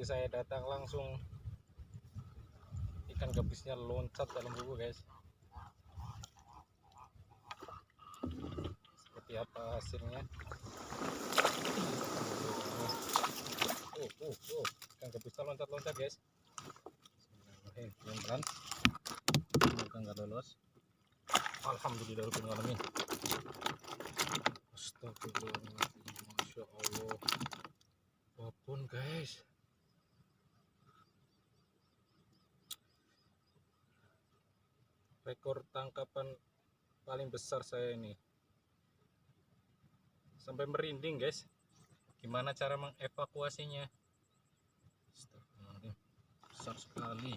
begitu saya datang langsung ikan gabusnya loncat dalam buku guys. Seperti apa hasilnya? Ikan gabusnya loncat-loncat guys. Pelan-pelan, semoga nggak lolos. Alhamdulillahirobbilalamin. Astagfirullahaladzim, masya Allah. Walaupun guys, rekor tangkapan paling besar saya ini, sampai merinding guys. Gimana cara mengevakuasinya? Astagfirullahaladzim, besar sekali.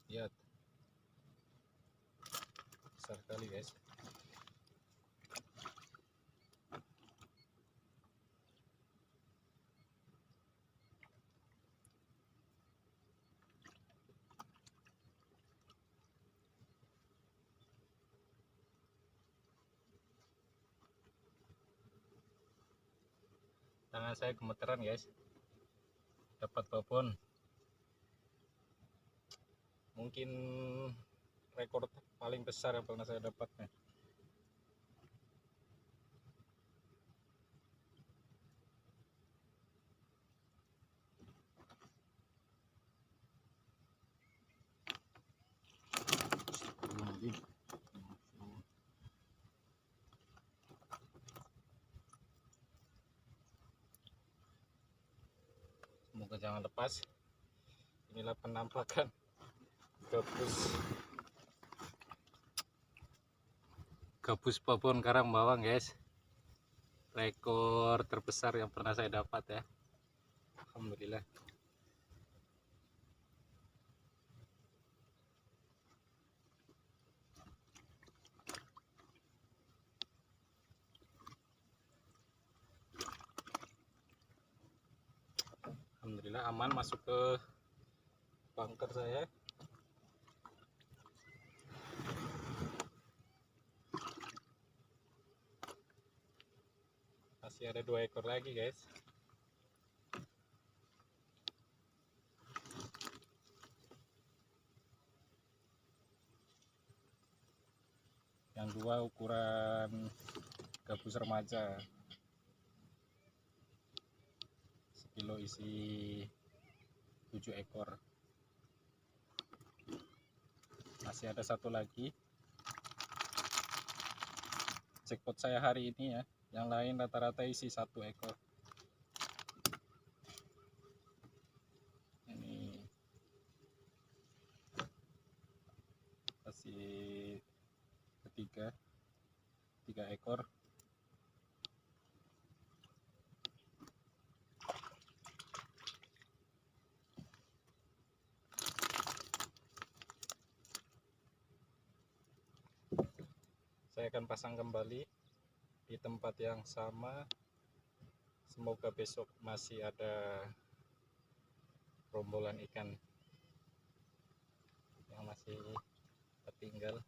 Lihat, besar sekali guys. Tangan saya gemeteran guys, dapat babon. Mungkin rekor paling besar yang pernah saya dapatnya. Semoga jangan lepas. Inilah penampakan gabus babon karang bawang guys. Rekor terbesar yang pernah saya dapat ya. Alhamdulillah. Alhamdulillah aman masuk ke bunker saya. Masih ada 2 ekor lagi guys. Yang 2 ukuran gabus remaja, sekilo isi 7 ekor. Masih ada 1 lagi. Jackpot saya hari ini ya. Yang lain rata-rata isi 1 ekor. Ini kasih ketiga, 3 ekor. Saya akan pasang kembali di tempat yang sama. Semoga besok masih ada rombolan ikan yang masih tertinggal.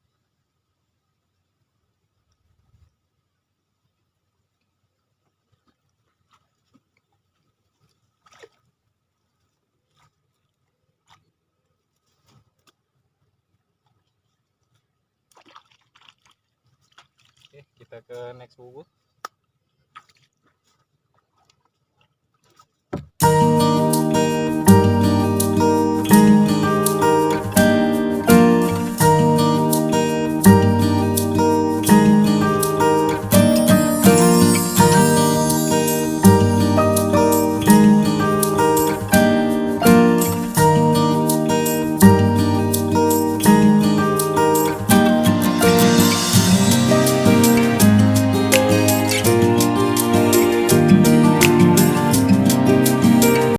Oke, kita ke next buku.